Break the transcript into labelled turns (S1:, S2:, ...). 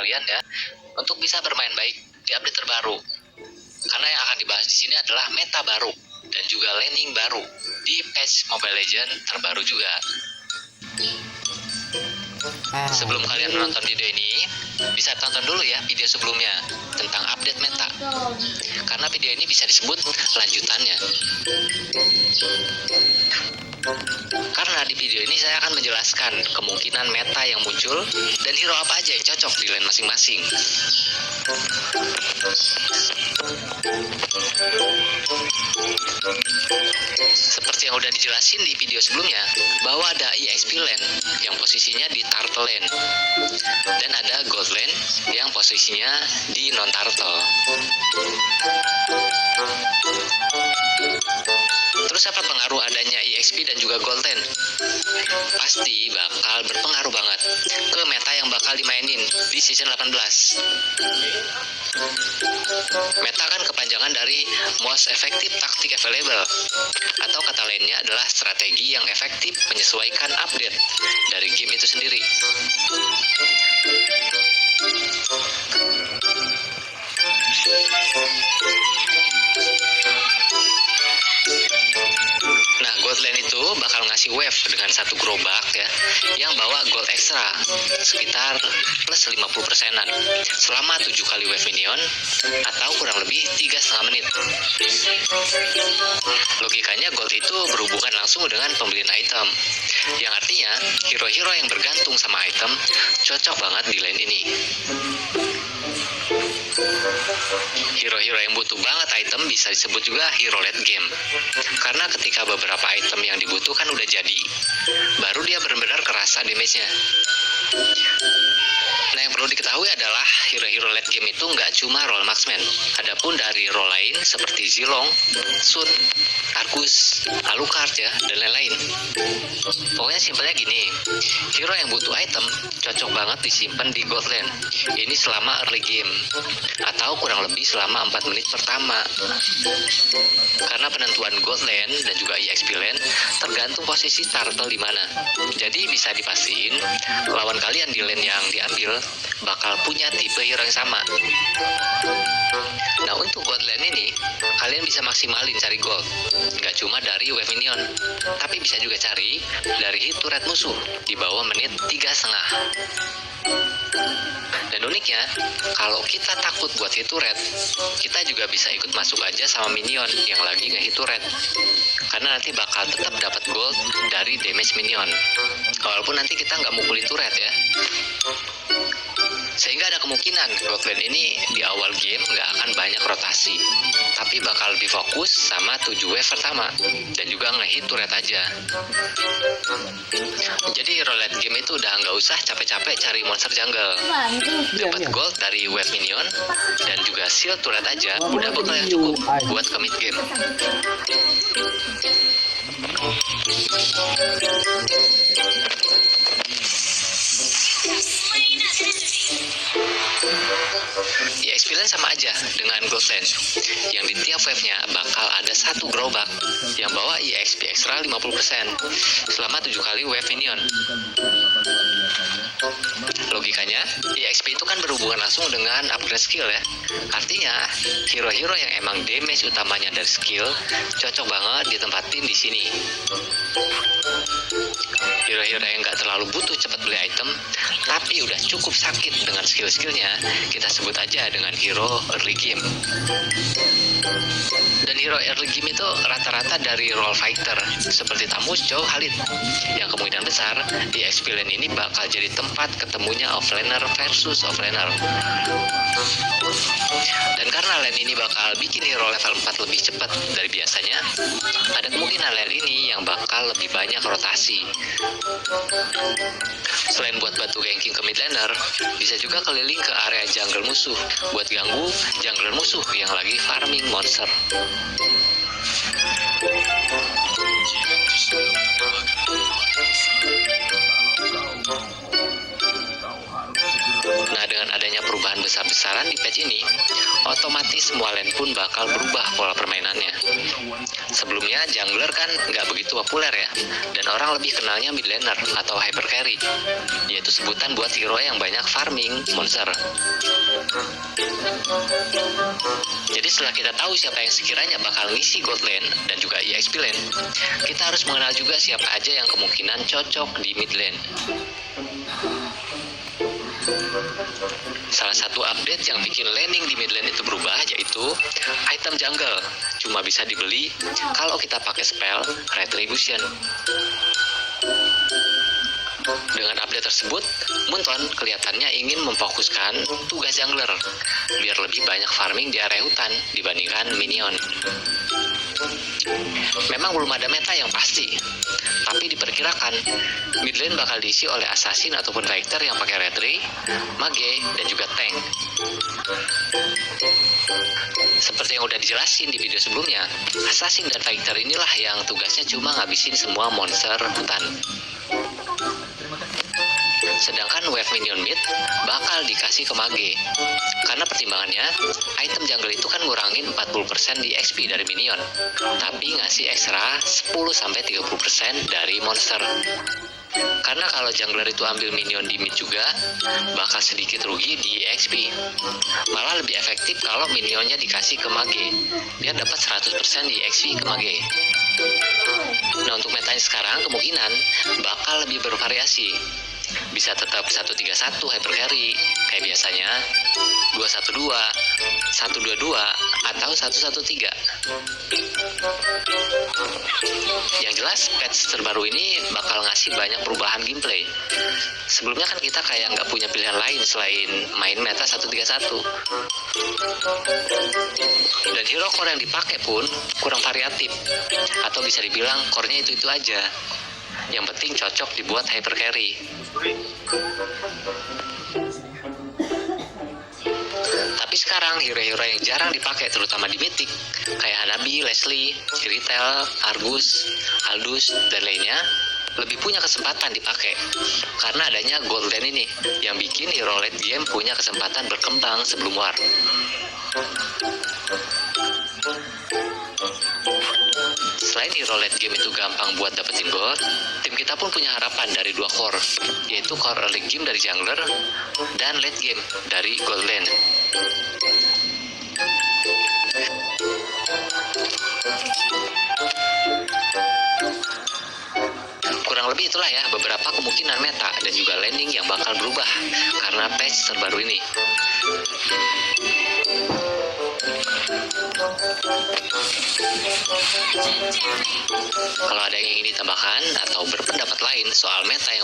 S1: kalian ya untuk bisa bermain baik di update terbaru. Karena yang akan dibahas di sini adalah meta baru dan juga laning baru di patch Mobile Legends terbaru juga. Sebelum kalian menonton video ini, bisa tonton dulu ya video sebelumnya tentang update meta. Karena video ini bisa disebut lanjutannya. Karena di video ini saya akan menjelaskan kemungkinan meta yang muncul dan hero apa aja yang cocok di lane masing-masing. Seperti yang udah dijelasin di video sebelumnya, bahwa ada EXP lane yang posisinya di turtle lane dan ada gold lane yang posisinya di non turtle. Terus apa pengaruh adanya EXP dan juga gold lane? Pasti bakal berpengaruh banget ke meta yang bakal dimainin di season 18. Meta kan kepanjangan dari most effective tactic available, atau kata lainnya adalah strategi yang efektif menyesuaikan update dari game itu sendiri. Nah, gold lane itu bakal ngasih wave dengan satu gerobak ya, yang bawa gold ekstra sekitar plus 50%-an selama 7 kali wave minion atau kurang lebih 3,5 menit. Logikanya gold itu berhubungan langsung dengan pembelian item, yang artinya hero-hero yang bergantung sama item cocok banget di lane ini. Hero-hero yang butuh banget item bisa disebut juga hero late game. Karena ketika beberapa item yang dibutuhkan udah jadi, baru dia benar-benar kerasa damage-nya. Nah, yang perlu diketahui adalah hero-hero late game itu nggak cuma role marksman. Adapun dari role lain seperti Zilong, Sun, Argus, Alucard ya, dan lain-lain. Pokoknya simpelnya gini, hero yang butuh item cocok banget disimpan di gold lane. Ini selama early game, atau kurang lebih selama 4 menit pertama. Karena penentuan gold lane dan juga EXP lane tergantung posisi turtle di mana. Jadi bisa dipastiin lawan kalian di lane yang diambil bakal punya tipe hero yang sama. Nah, untuk gold lane ini kalian bisa maksimalin cari gold, nggak cuma dari wave minion, tapi bisa juga cari dari hit to red musuh di bawah menit 3,5. Dan uniknya, kalau kita takut buat hit to red, kita juga bisa ikut masuk aja sama minion yang lagi nge-hit to red. Karena nanti bakal tetap dapat gold dari damage minion, walaupun nanti kita nggak mukulin turret ya. Sehingga ada kemungkinan gold lane ini di awal game nggak akan banyak rotasi, tapi bakal lebih fokus sama 7 wave pertama dan juga nge-hit turret aja. Jadi hero late game itu udah nggak usah capek-capek cari monster jungle. Dapat gold dari wave minion dan juga shield turret aja udah bakal yang cukup buat ke mid game. EXP lane sama aja dengan gold lane, yang di tiap wave-nya bakal ada satu gerobak yang bawa EXP ekstra 50% selama 7 kali wave minion. Logikanya, EXP itu kan berhubungan langsung dengan upgrade skill ya. Artinya, hero-hero yang emang damage utamanya dari skill cocok banget ditempatin di sini. Hero-hero yang nggak terlalu butuh cepat beli item, tapi udah cukup sakit dengan skill-skillnya, kita sebut aja dengan hero early game. Dan hero early game itu rata-rata dari role fighter, seperti Tamus, Chow, Khalid, yang kemungkinan besar di EXP lane ini bakal jadi tempat ketemunya offlaner versus offlaner. Dan karena lane ini bakal bikin hero level 4 lebih cepat dari biasanya, ada kemungkinan lane ini yang bakal lebih banyak rotasi. Selain buat bantu ganking ke mid laner, bisa juga keliling ke area jungle musuh buat ganggu jungler musuh yang lagi farming monster. Nah, Nah, dengan adanya perubahan besar-besaran di patch ini, otomatis semua lane pun bakal berubah pola permainannya. Sebelumnya, jungler kan nggak begitu populer ya, dan orang lebih kenalnya mid laner atau hyper carry, yaitu sebutan buat hero yang banyak farming monster. Jadi setelah kita tahu siapa yang sekiranya bakal ngisi gold lane dan juga EXP lane, kita harus mengenal juga siapa aja yang kemungkinan cocok di mid lane. Salah satu update yang bikin laning di mid lane itu berubah yaitu item jungle cuma bisa dibeli kalau kita pakai spell Retribution. Dengan update tersebut, Moonton kelihatannya ingin memfokuskan tugas jungler biar lebih banyak farming di area hutan dibandingkan minion. Memang belum ada meta yang pasti, tapi diperkirakan mid lane bakal diisi oleh assassin ataupun fighter yang pakai retri, mage, dan juga tank. Seperti yang udah dijelasin di video sebelumnya, assassin dan fighter inilah yang tugasnya cuma ngabisin semua monster hutan. Sedangkan wave minion mid bakal dikasih ke mage. Karena pertimbangannya, item jungle itu kan ngurangin 40% di XP dari minion, tapi ngasih ekstra 10-30% dari monster. Karena kalau jungler itu ambil minion di mid juga, bakal sedikit rugi di XP. Malah lebih efektif kalau minionnya dikasih ke mage, biar dapat 100% di XP ke mage. Nah, untuk metanya sekarang kemungkinan bakal lebih bervariasi. Bisa tetap 131 hyper carry kayak biasanya, 212, 122, atau 113. Yang jelas patch terbaru ini bakal ngasih banyak perubahan gameplay. Sebelumnya kan kita kayak nggak punya pilihan lain selain main meta 131. Dan hero core yang dipakai pun kurang variatif, atau bisa dibilang core-nya itu-itu aja. Yang penting cocok dibuat hyper carry. Tapi sekarang hero-hero yang jarang dipakai terutama di Mythic kayak Hanabi, Leslie, Ciritel, Argus, Aldous, dan lainnya lebih punya kesempatan dipakai karena adanya gold lane ini yang bikin hero late game punya kesempatan berkembang sebelum war. Selain hero late game itu gampang buat dapetin gold, tim kita pun punya harapan dari dua core, yaitu core early game dari jungler dan late game dari gold lane. Kurang lebih itulah ya beberapa kemungkinan meta dan juga landing yang bakal berubah karena patch terbaru ini. Kalau ada yang ingin ditambahkan atau berpendapat lain soal meta yang